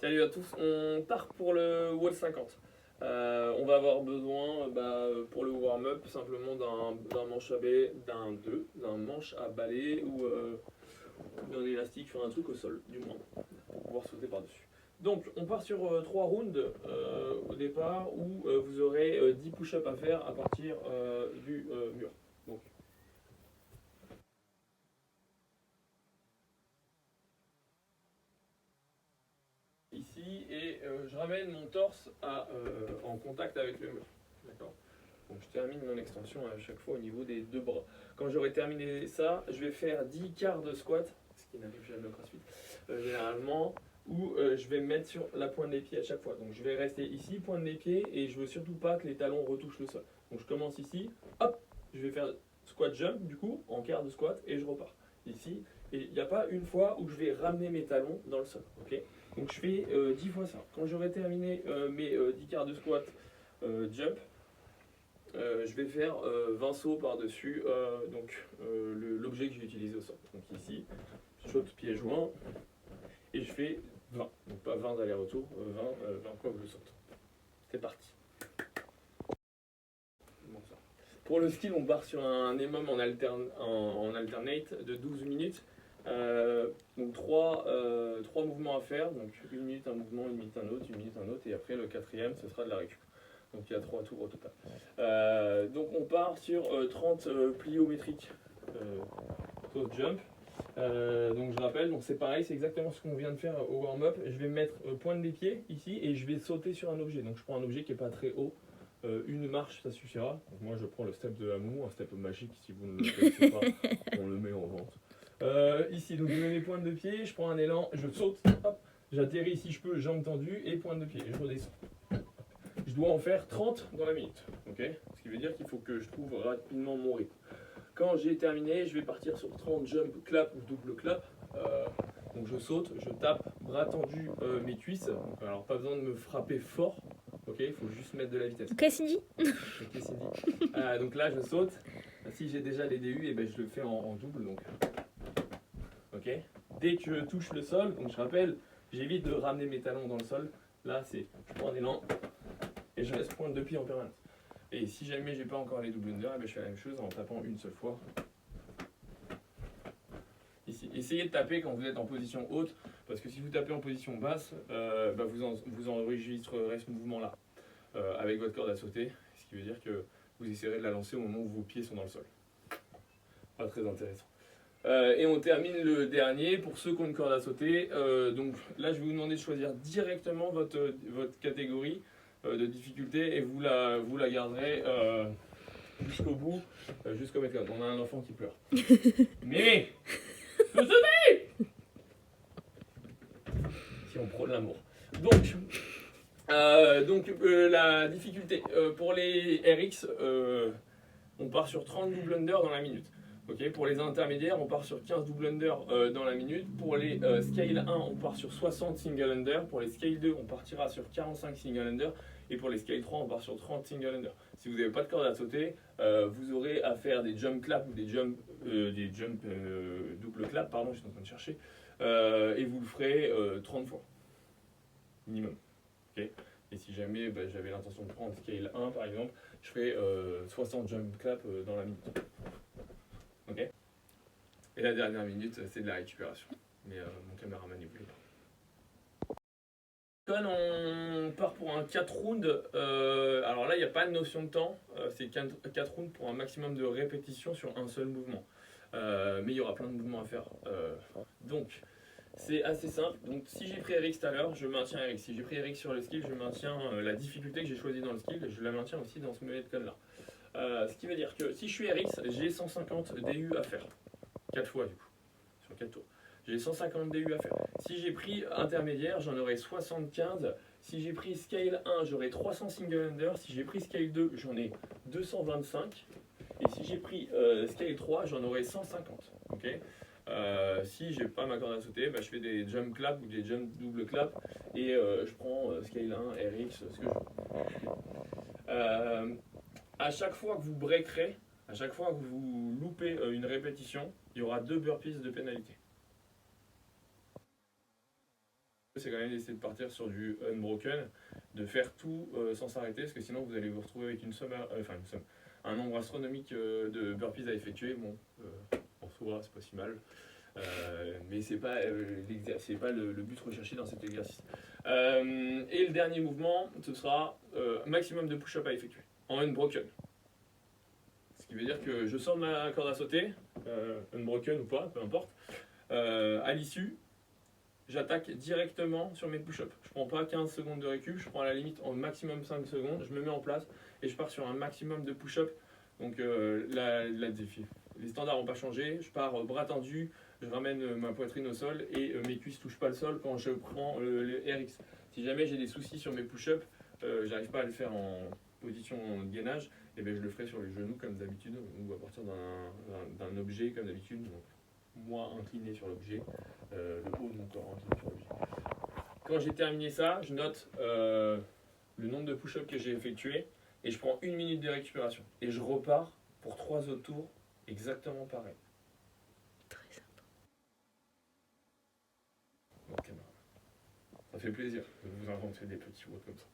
Salut à tous, on part pour le wall 50. On va avoir besoin pour le warm-up simplement d'un manche à balai, d'un manche à balai ou d'un élastique sur un truc au sol, du moins, pour pouvoir sauter par-dessus. Donc on part sur 3 rounds au départ où vous aurez 10 push-ups à faire à partir du mur. Donc ici et je ramène mon torse en contact avec le mur. D'accord. Donc je termine mon extension à chaque fois au niveau des deux bras. Quand j'aurai terminé ça, je vais faire 10 quarts de squat, ce qui n'arrive jamais au crossfit, généralement, où je vais me mettre sur la pointe des pieds à chaque fois. Donc je vais rester ici, pointe des pieds, et je veux surtout pas que les talons retouchent le sol. Donc je commence ici, hop, je vais faire squat jump du coup, en quart de squat, et je repars. Ici, et il n'y a pas une fois où je vais ramener mes talons dans le sol. Ok. Donc je fais 10 fois ça. Quand j'aurai terminé mes 10 quarts de squat jump, je vais faire 20 sauts par-dessus l'objet que j'ai utilisé au sol. Donc ici, je saute pieds joints et je fais 20. Donc pas 20 allers-retours, 20 fois que je saute. C'est parti. Bon, ça. Pour le skill, on part sur un EMOM en alternate de 12 minutes. Donc 3 mouvements à faire, donc 1 minute un mouvement, 1 minute un autre, 1 minute un autre, et après le quatrième ce sera de la récup. Donc il y a 3 tours au total. Donc on part sur 30 pliométriques post jump. Donc je rappelle, donc c'est pareil, c'est exactement ce qu'on vient de faire au warm-up. Je vais mettre pointe des pieds ici et je vais sauter sur un objet. Donc je prends un objet qui n'est pas très haut. Une marche, ça suffira. Donc moi je prends le step de Hamou, un step magique si vous ne le connaissez pas, on le met en vente. Ici, donc je mets mes pointes de pied, je prends un élan, je saute, hop, j'atterris si je peux, jambes tendues et pointe de pied, et je redescends. Je dois en faire 30 dans la minute, ok. Ce qui veut dire qu'il faut que je trouve rapidement mon rythme. Quand j'ai terminé, je vais partir sur 30 jump clap ou double clap. Donc je saute, je tape, bras tendus, mes cuisses. Donc, alors pas besoin de me frapper fort, ok, il faut juste mettre de la vitesse. Ok, Cindy. Ok, Cindy. Donc là, je saute. Si j'ai déjà les DU, et ben, je le fais en double. Donc, ok. Dès que je touche le sol, donc je rappelle, j'évite de ramener mes talons dans le sol. Là, c'est je prends un élan et je reste pointe de pied en permanence. Et si jamais j'ai pas encore les double under, je fais la même chose en tapant une seule fois. Ici. Essayez de taper quand vous êtes en position haute, parce que si vous tapez en position basse, vous enregistrerez ce mouvement-là avec votre corde à sauter, ce qui veut dire que vous essayerez de la lancer au moment où vos pieds sont dans le sol. Pas très intéressant. Et on termine le dernier pour ceux qui ont une corde à sauter. Donc là, je vais vous demander de choisir directement votre catégorie de difficulté et vous la garderez jusqu'au bout, jusqu'au maître. On a un enfant qui pleure. Mais je peux sauter si on prône l'amour. Donc la difficulté pour les RX, on part sur 30 double under dans la minute. Okay, pour les intermédiaires, on part sur 15 double under dans la minute. Pour les scale 1, on part sur 60 single under. Pour les scale 2, on partira sur 45 single under. Et pour les scale 3, on part sur 30 single under. Si vous n'avez pas de corde à sauter, vous aurez à faire des jump clap ou des jump double clap, pardon, je suis en train de chercher. Et vous le ferez 30 fois, minimum. Okay. Et si jamais j'avais l'intention de prendre scale 1 par exemple, je ferai 60 jump clap dans la minute. Ok. Et la dernière minute, c'est de la récupération. Mais mon caméraman ne voulait pas. Quand on part pour un 4 rounds, alors là, il n'y a pas de notion de temps. C'est 4 rounds pour un maximum de répétitions sur un seul mouvement. Mais il y aura plein de mouvements à faire. Donc, c'est assez simple. Donc, si j'ai pris RX tout à l'heure, je maintiens RX. Si j'ai pris RX sur le skill, je maintiens la difficulté que j'ai choisie dans le skill. Je la maintiens aussi dans ce méthode-là. Ce qui veut dire que si je suis RX, j'ai 150 DU à faire. 4 fois du coup, sur 4 tours. J'ai 150 DU à faire. Si j'ai pris intermédiaire, j'en aurai 75. Si j'ai pris scale 1, j'aurai 300 single under. Si j'ai pris scale 2, j'en ai 225. Et si j'ai pris scale 3, j'en aurai 150. Okay. Si j'ai pas ma corde à sauter, je fais des jump clap ou des jump double clap et je prends scale 1, RX, ce que je veux. À chaque fois que vous breakerez, à chaque fois que vous loupez une répétition, il y aura 2 burpees de pénalité. c'est quand même d'essayer de partir sur du unbroken, de faire tout sans s'arrêter, parce que sinon vous allez vous retrouver avec un nombre astronomique de burpees à effectuer. Bon, en soi, c'est pas si mal. Mais c'est pas, c'est pas le but recherché dans cet exercice. Et le dernier mouvement, ce sera maximum de push-up à effectuer en unbroken. Ce qui veut dire que je sors de ma corde à sauter, unbroken ou pas, peu importe. À l'issue, j'attaque directement sur mes push-ups. Je prends pas 15 secondes de récup, je prends à la limite en maximum 5 secondes, je me mets en place et je pars sur un maximum de push-up. Donc les standards n'ont pas changé, je pars bras tendu, je ramène ma poitrine au sol et mes cuisses ne touchent pas le sol quand je prends le RX. Si jamais j'ai des soucis sur mes push-ups, j'arrive pas à le faire en position de gainage, et bien je le ferai sur les genoux comme d'habitude ou à partir d'un objet comme d'habitude. Donc, moi incliné sur l'objet, le haut de mon corps incliné sur l'objet. Quand j'ai terminé ça, je note le nombre de push-ups que j'ai effectué et je prends 1 minute de récupération. Et je repars pour 3 autres tours exactement pareil. Très sympa. Donc, ça fait plaisir de vous inventer des petits mots comme ça.